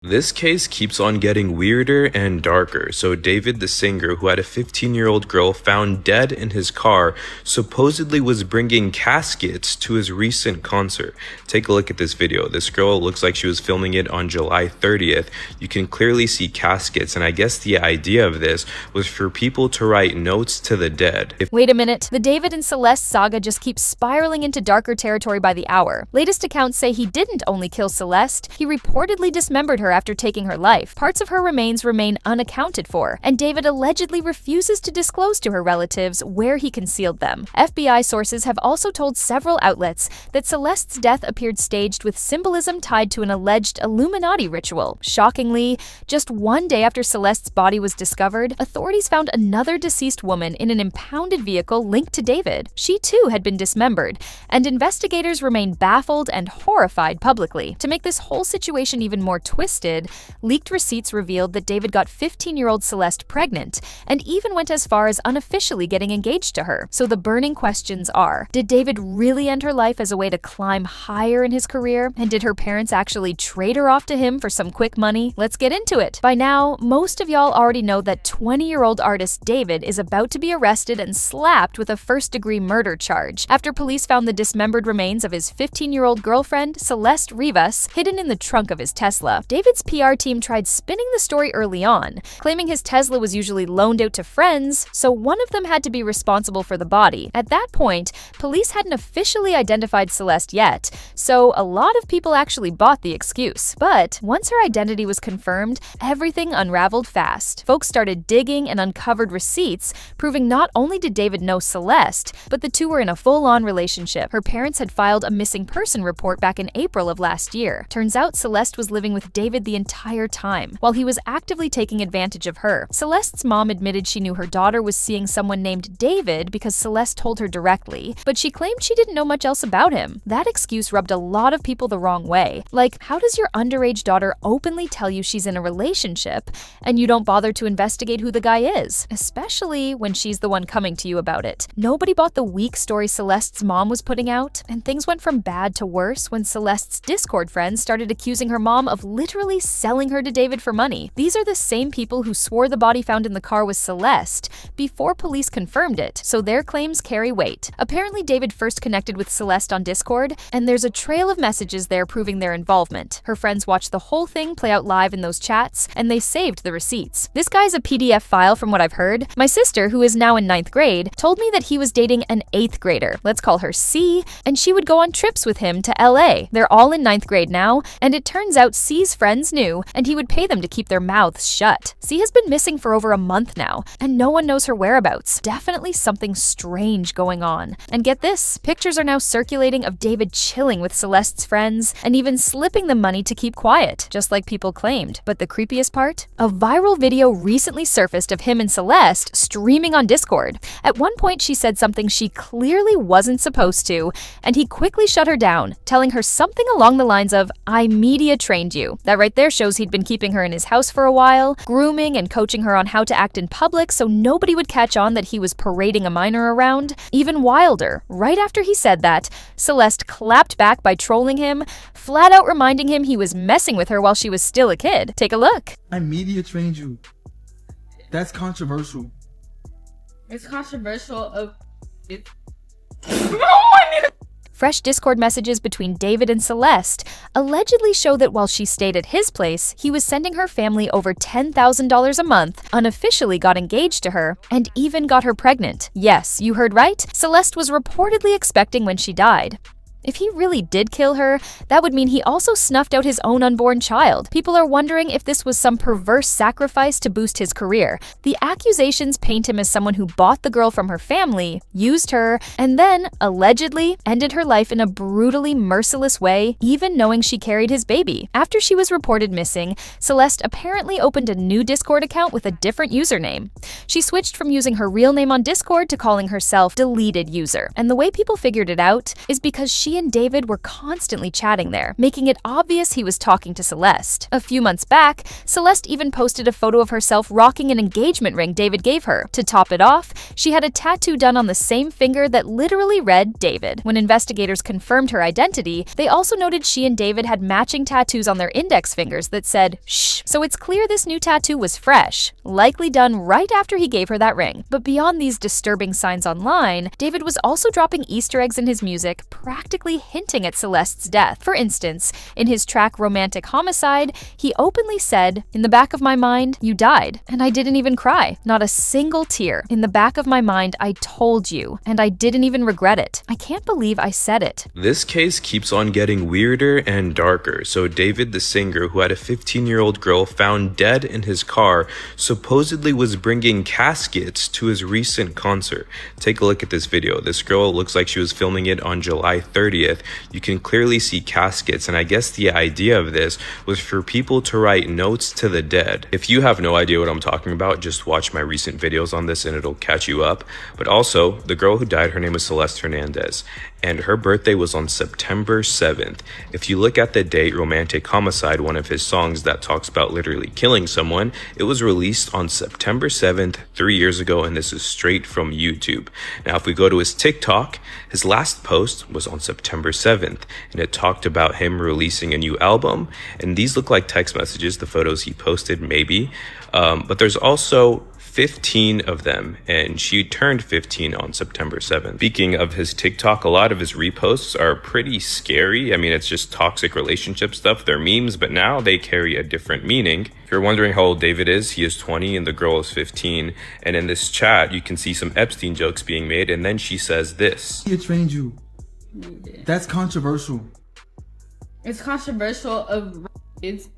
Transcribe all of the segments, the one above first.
This case keeps on getting weirder and darker. So David, the singer who had a 15-year-old girl found dead in his car, supposedly was bringing caskets to his recent concert. Take a look at this video. This girl looks like she was filming it on July 30th. You can clearly see caskets, and I guess the idea of this was for people to write notes to the dead. Wait a minute. The David and Celeste saga just keeps spiraling into darker territory by the hour. Latest accounts say he didn't only kill Celeste, he reportedly dismembered her after taking her life. Parts of her remains remain unaccounted for, and David allegedly refuses to disclose to her relatives where he concealed them. FBI sources have also told several outlets that Celeste's death appeared staged with symbolism tied to an alleged Illuminati ritual. Shockingly, just one day after Celeste's body was discovered, authorities found another deceased woman in an impounded vehicle linked to David. She too had been dismembered, and investigators remain baffled and horrified publicly. To make this whole situation even more twisted, leaked receipts revealed that David got 15-year-old Celeste pregnant and even went as far as unofficially getting engaged to her. So the burning questions are, did David really end her life as a way to climb higher in his career? And did her parents actually trade her off to him for some quick money? Let's get into it. By now, most of y'all already know that 20-year-old artist David is about to be arrested and slapped with a first-degree murder charge after police found the dismembered remains of his 15-year-old girlfriend, Celeste Rivas, hidden in the trunk of his Tesla. David's PR team tried spinning the story early on, claiming his Tesla was usually loaned out to friends, so one of them had to be responsible for the body. At that point, police hadn't officially identified Celeste yet, so a lot of people actually bought the excuse. But once her identity was confirmed, everything unraveled fast. Folks started digging and uncovered receipts, proving not only did David know Celeste, but the two were in a full-on relationship. Her parents had filed a missing person report back in April of last year. Turns out Celeste was living with David the entire time, while he was actively taking advantage of her. Celeste's mom admitted she knew her daughter was seeing someone named David because Celeste told her directly, but she claimed she didn't know much else about him. That excuse rubbed a lot of people the wrong way. Like, how does your underage daughter openly tell you she's in a relationship and you don't bother to investigate who the guy is? Especially when she's the one coming to you about it. Nobody bought the weak story Celeste's mom was putting out, and things went from bad to worse when Celeste's Discord friends started accusing her mom of literally selling her to David for money. These are the same people who swore the body found in the car was Celeste before police confirmed it, so their claims carry weight. Apparently, David first connected with Celeste on Discord, and there's a trail of messages there proving their involvement. Her friends watched the whole thing play out live in those chats, and they saved the receipts. This guy's a PDF file from what I've heard. My sister, who is now in 9th grade, told me that he was dating an 8th grader, let's call her C, and she would go on trips with him to LA. They're all in 9th grade now, and it turns out C's friends knew, and he would pay them to keep their mouths shut. C has been missing for over a month now, and no one knows her whereabouts. Definitely something strange going on. And get this, pictures are now circulating of David chilling with Celeste's friends, and even slipping them money to keep quiet, just like people claimed. But the creepiest part? A viral video recently surfaced of him and Celeste streaming on Discord. At one point, she said something she clearly wasn't supposed to, and he quickly shut her down, telling her something along the lines of, "I media trained you." That right there shows he'd been keeping her in his house for a while, grooming and coaching her on how to act in public so nobody would catch on that he was parading a minor around. Even wilder, right after he said that, Celeste clapped back by trolling him, flat out reminding him he was messing with her while she was still a kid. Take a look. I media trained you. That's controversial. It's controversial of it. Fresh Discord messages between David and Celeste allegedly show that while she stayed at his place, he was sending her family over $10,000 a month, unofficially got engaged to her, and even got her pregnant. Yes, you heard right. Celeste was reportedly expecting when she died. If he really did kill her, that would mean he also snuffed out his own unborn child. People are wondering if this was some perverse sacrifice to boost his career. The accusations paint him as someone who bought the girl from her family, used her, and then, allegedly, ended her life in a brutally merciless way, even knowing she carried his baby. After she was reported missing, Celeste apparently opened a new Discord account with a different username. She switched from using her real name on Discord to calling herself Deleted User. And the way people figured it out is because she and David were constantly chatting there, making it obvious he was talking to Celeste. A few months back, Celeste even posted a photo of herself rocking an engagement ring David gave her. To top it off, she had a tattoo done on the same finger that literally read David. When investigators confirmed her identity, they also noted she and David had matching tattoos on their index fingers that said, "Shh." So it's clear this new tattoo was fresh, likely done right after he gave her that ring. But beyond these disturbing signs online, David was also dropping Easter eggs in his music, practically hinting at Celeste's death. For instance, in his track Romantic Homicide, he openly said, "In the back of my mind, you died, and I didn't even cry. Not a single tear. In the back of my mind, I told you, and I didn't even regret it. I can't believe I said it." This case keeps on getting weirder and darker. So David, the singer who had a 15-year-old girl found dead in his car, supposedly was bringing caskets to his recent concert. Take a look at this video. This girl looks like she was filming it on July 30th. You can clearly see caskets, and I guess the idea of this was for people to write notes to the dead. If you have no idea what I'm talking about, just watch my recent videos on this and it'll catch you up. But also, the girl who died, her name was Celeste Hernandez, and her birthday was on September 7th. If you look at the date, Romantic Homicide, one of his songs that talks about literally killing someone, it was released on September 7th, 3 years ago, and this is straight from YouTube. Now, if we go to his TikTok, his last post was on September 7th, and it talked about him releasing a new album, and these look like text messages, the photos he posted maybe, but there's also 15 of them, and she turned 15 on September 7th. Speaking of his TikTok, a lot of his reposts are pretty scary. I mean, it's just toxic relationship stuff. They're memes, but now they carry a different meaning. If you're wondering how old David is, he is 20 and the girl is 15. And in this chat, you can see some Epstein jokes being made, and then she says this. He trained you. That's controversial. It's controversial of it's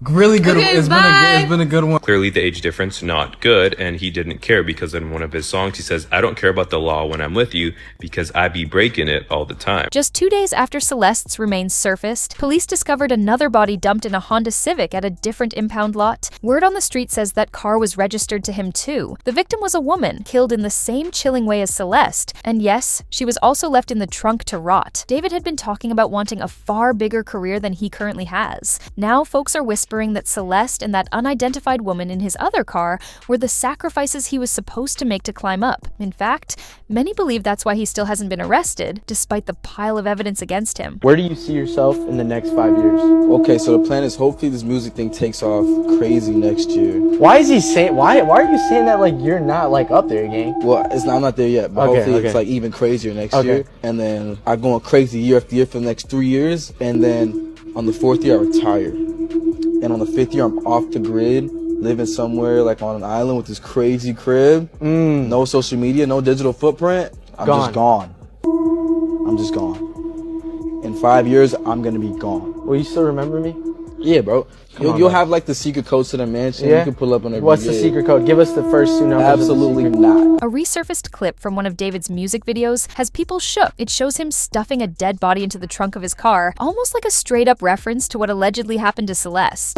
Really good. Okay, It's been a good one. Clearly the age difference, not good, and he didn't care because in one of his songs he says, "I don't care about the law when I'm with you because I be breaking it all the time." Just 2 days after Celeste's remains surfaced, police discovered another body dumped in a Honda Civic at a different impound lot. Word on the street says that car was registered to him too. The victim was a woman, killed in the same chilling way as Celeste, and yes, she was also left in the trunk to rot. David had been talking about wanting a far bigger career than he currently has. Now folks are whispering that Celeste and that unidentified woman in his other car were the sacrifices he was supposed to make to climb up. In fact, many believe that's why he still hasn't been arrested, despite the pile of evidence against him. Where do you see yourself in the next 5 years? Okay, so the plan is hopefully this music thing takes off crazy next year. Why is he saying? Why are you saying that like you're not like up there, gang? Well, I'm not there yet, but hopefully it's like even crazier next year. And then I'm going crazy year after year for the next 3 years, and then on the 4th year I retire. And on the 5th year, I'm off the grid, living somewhere like on an island with this crazy crib. No social media, no digital footprint. I'm just gone. I'm just gone. In 5 years, I'm gonna be gone. Will you still remember me? Yeah, bro. You'll have like the secret codes to the mansion. You can pull up on every What's the secret code? Give us the first 2 numbers. Absolutely not. A resurfaced clip from one of David's music videos has people shook. It shows him stuffing a dead body into the trunk of his car, almost like a straight-up reference to what allegedly happened to Celeste.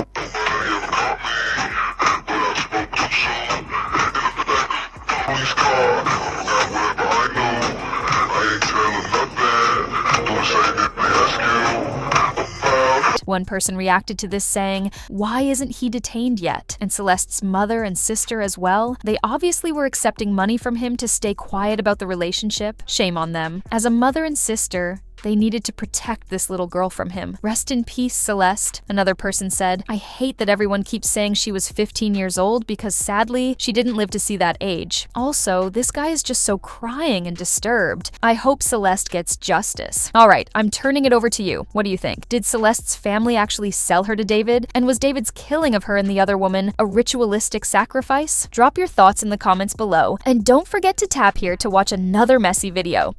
One person reacted to this saying, "Why isn't he detained yet?" And Celeste's mother and sister as well. They obviously were accepting money from him to stay quiet about the relationship. Shame on them. As a mother and sister, they needed to protect this little girl from him. Rest in peace, Celeste. Another person said, "I hate that everyone keeps saying she was 15 years old because sadly, she didn't live to see that age. Also, this guy is just so crying and disturbed. I hope Celeste gets justice." All right, I'm turning it over to you. What do you think? Did Celeste's family actually sell her to David? And was David's killing of her and the other woman a ritualistic sacrifice? Drop your thoughts in the comments below, and don't forget to tap here to watch another messy video.